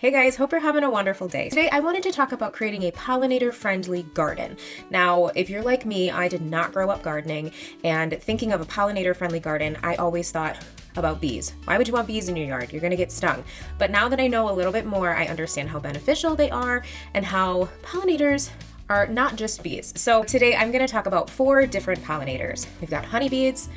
Hey guys, hope you're having a wonderful day. Today I wanted to talk about creating a pollinator-friendly garden. Now, if you're like me, I did not grow up gardening, and thinking of a pollinator-friendly garden, I always thought about bees. Why would you want bees in your yard? You're gonna get stung. But now that I know a little bit more, I understand how beneficial they are and how pollinators are not just bees. So today I'm gonna talk about 4 different pollinators. We've got honeybees,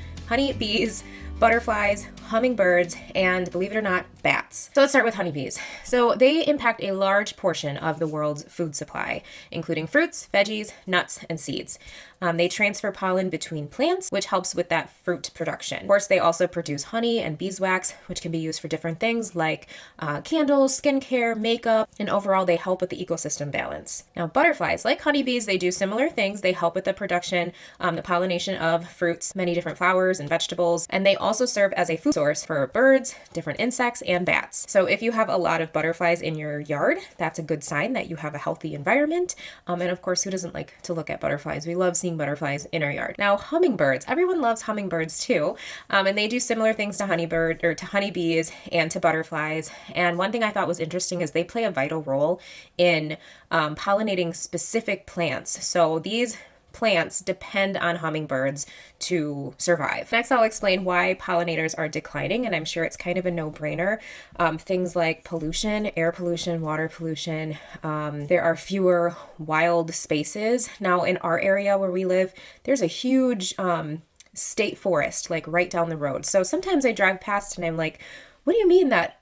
butterflies, hummingbirds, and believe it or not, bats. So let's start with honeybees. So they impact a large portion of the world's food supply, including fruits, veggies, nuts, and seeds. They transfer pollen between plants, which helps with that fruit production. Of course, they also produce honey and beeswax, which can be used for different things like candles, skincare, makeup, and overall they help with the ecosystem balance. Now, butterflies, like honeybees, they do similar things. They help with the production, the pollination of fruits, many different flowers and vegetables, and they also serve as a food source for birds, different insects, and bats. So if you have a lot of butterflies in your yard, that's a good sign that you have a healthy environment. And of course, who doesn't like to look at butterflies? We love seeing butterflies in our yard. Now, hummingbirds, everyone loves hummingbirds too, and they do similar things to honeybees and to butterflies. And one thing I thought was interesting is they play a vital role in pollinating specific plants. So these plants depend on hummingbirds to survive. Next, I'll explain why pollinators are declining, and I'm sure it's kind of a no-brainer. Things like pollution, air pollution, water pollution. There are fewer wild spaces. Now, in our area where we live, there's a huge state forest, like right down the road. So sometimes I drive past and I'm like, what do you mean that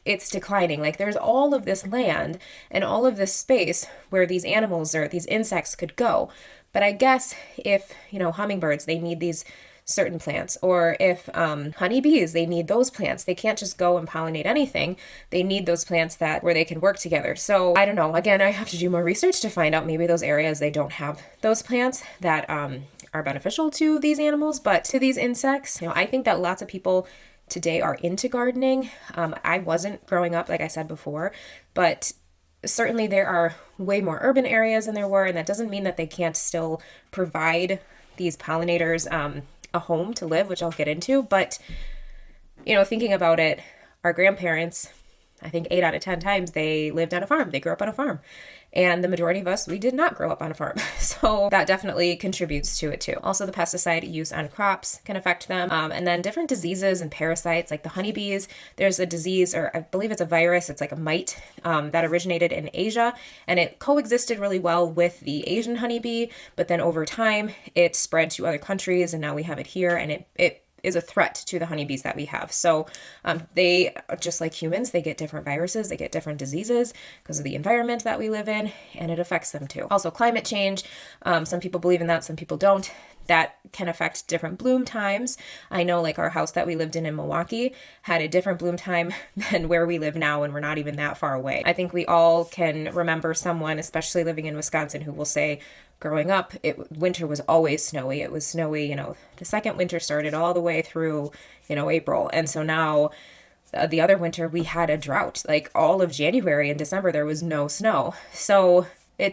it's declining? Like, there's all of this land and all of this space where these animals or these insects could go. But I guess if, hummingbirds, they need these certain plants, or if honeybees, they need those plants. They can't just go and pollinate anything. They need those plants where they can work together. So I don't know. Again, I have to do more research to find out maybe those areas they don't have those plants that are beneficial to these animals, but to these insects. I think that lots of people today are into gardening. I wasn't growing up, like I said before, but certainly there are way more urban areas than there were, and that doesn't mean that they can't still provide these pollinators a home to live, which I'll get into. But, thinking about it, our grandparents, I think 8 out of 10 times, they lived on a farm. They grew up on a farm. And the majority of us, we did not grow up on a farm. So that definitely contributes to it too. Also, the pesticide use on crops can affect them. And then different diseases and parasites, like the honeybees, there's a disease, or I believe it's a virus, it's like a mite that originated in Asia. And it coexisted really well with the Asian honeybee. But then over time, it spread to other countries, and now we have it here, and it is a threat to the honeybees that we have. So they, just like humans, they get different viruses, they get different diseases because of the environment that we live in, and it affects them too. Also, climate change, some people believe in that, some people don't. That can affect different bloom times. I know, like, our house that we lived in Milwaukee had a different bloom time than where we live now, and we're not even that far away. I think we all can remember someone, especially living in Wisconsin, who will say, growing up, winter was always snowy. It was snowy, the second winter started all the way through, April. And so now the other winter we had a drought. Like, all of January and December, there was no snow. So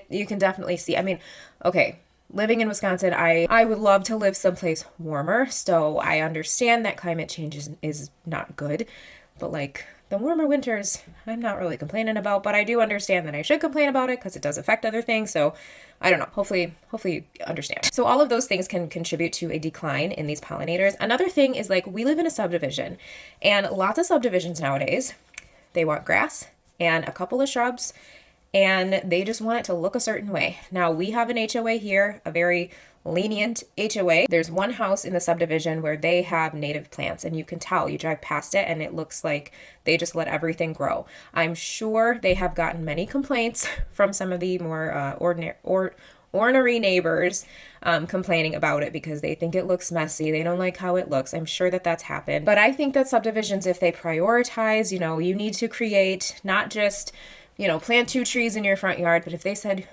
you can definitely see, okay, living in Wisconsin, I would love to live someplace warmer. So I understand that climate change is not good, but like, the warmer winters, I'm not really complaining about, but I do understand that I should complain about it because it does affect other things. So I don't know, hopefully you understand. So all of those things can contribute to a decline in these pollinators. Another thing is, like, we live in a subdivision, and lots of subdivisions nowadays, they want grass and a couple of shrubs, and they just want it to look a certain way. Now, we have an HOA here, a very lenient HOA. There's one house in the subdivision where they have native plants, and you can tell, you drive past it and it looks like they just let everything grow. I'm sure they have gotten many complaints from some of the more ornery neighbors complaining about it because they think it looks messy. They don't like how it looks. I'm sure that that's happened. But I think that subdivisions, if they prioritize, you need to create not just, plant 2 trees in your front yard, but if they said,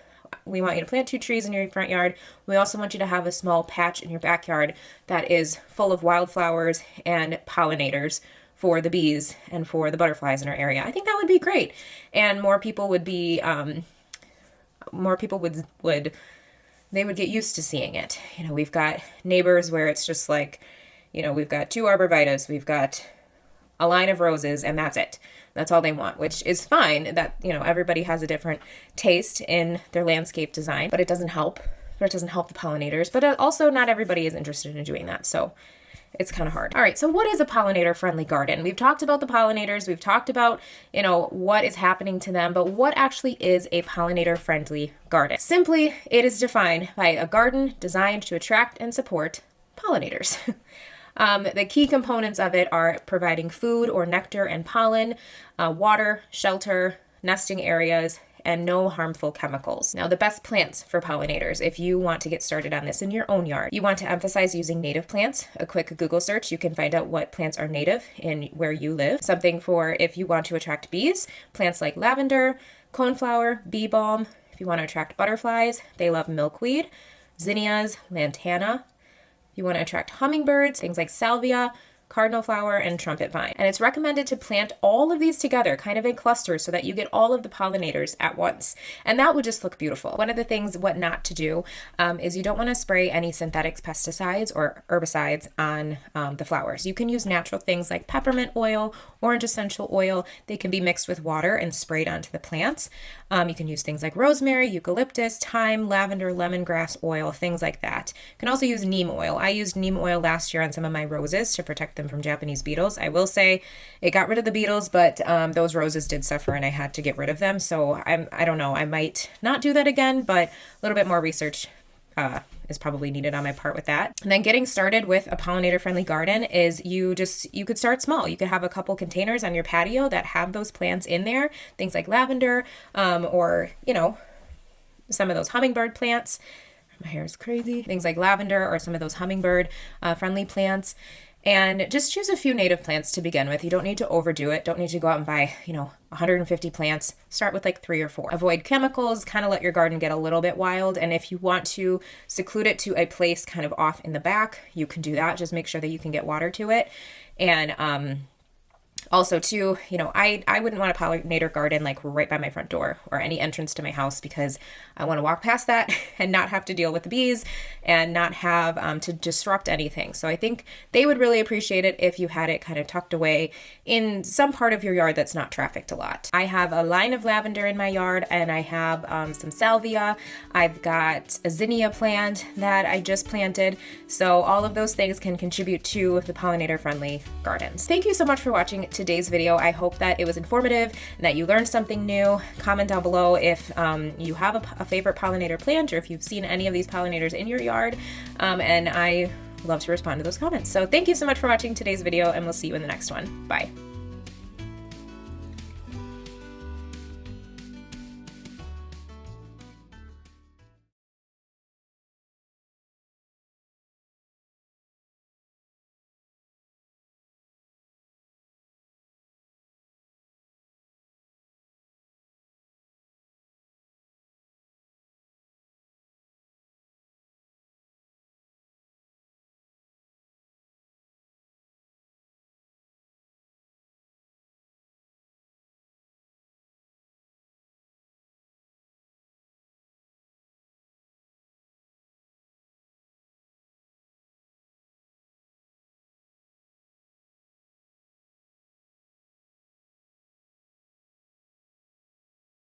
we want you to plant 2 trees in your front yard, we also want you to have a small patch in your backyard that is full of wildflowers and pollinators for the bees and for the butterflies in our area. I think that would be great. And more people would be, they would get used to seeing it. We've got neighbors where it's just like, we've got 2 arborvitaes, we've got a line of roses, and that's it. That's all they want, which is fine. That, you know, everybody has a different taste in their landscape design, but it doesn't help, or it doesn't help the pollinators. But also not everybody is interested in doing that. So it's kind of hard. All right, so what is a pollinator-friendly garden? We've talked about the pollinators, we've talked about, you know, what is happening to them, but what actually is a pollinator-friendly garden? Simply, it is defined by a garden designed to attract and support pollinators. The key components of it are providing food or nectar and pollen, water, shelter, nesting areas, and no harmful chemicals. Now, the best plants for pollinators, if you want to get started on this in your own yard, you want to emphasize using native plants. A quick Google search, you can find out what plants are native in where you live. Something for if you want to attract bees, plants like lavender, coneflower, bee balm. If you want to attract butterflies, they love milkweed, zinnias, lantana. You want to attract hummingbirds, things like salvia, cardinal flower, and trumpet vine. And it's recommended to plant all of these together, kind of in clusters, so that you get all of the pollinators at once. And that would just look beautiful. One of the things, what not to do, is you don't want to spray any synthetic pesticides or herbicides on the flowers. You can use natural things like peppermint oil, orange essential oil. They can be mixed with water and sprayed onto the plants. You can use things like rosemary, eucalyptus, thyme, lavender, lemongrass oil, things like that. You can also use neem oil. I used neem oil last year on some of my roses to protect them from Japanese beetles. I will say it got rid of the beetles, but those roses did suffer and I had to get rid of them. So I don't know, I might not do that again, but a little bit more research is probably needed on my part with that. And then getting started with a pollinator-friendly garden is you could start small. You could have a couple containers on your patio that have those plants in there, things like lavender, or, you know, some of those hummingbird plants. My hair is crazy. Things like lavender or some of those hummingbird friendly plants. And just choose a few native plants to begin with. You don't need to overdo it. Don't need to go out and buy, 150 plants. Start with like 3 or 4. Avoid chemicals, kind of let your garden get a little bit wild. And if you want to seclude it to a place kind of off in the back, you can do that. Just make sure that you can get water to it. And also too, I wouldn't want a pollinator garden like right by my front door or any entrance to my house, because I want to walk past that and not have to deal with the bees and not have to disrupt anything. So I think they would really appreciate it if you had it kind of tucked away in some part of your yard that's not trafficked a lot. I have a line of lavender in my yard, and I have some salvia. I've got a zinnia plant that I just planted. So all of those things can contribute to the pollinator friendly gardens. Thank you so much for watching today's video. I hope that it was informative and that you learned something new. Comment down below if you have a favorite pollinator plant, or if you've seen any of these pollinators in your yard, and I love to respond to those comments. So thank you so much for watching today's video, and we'll see you in the next one. Bye.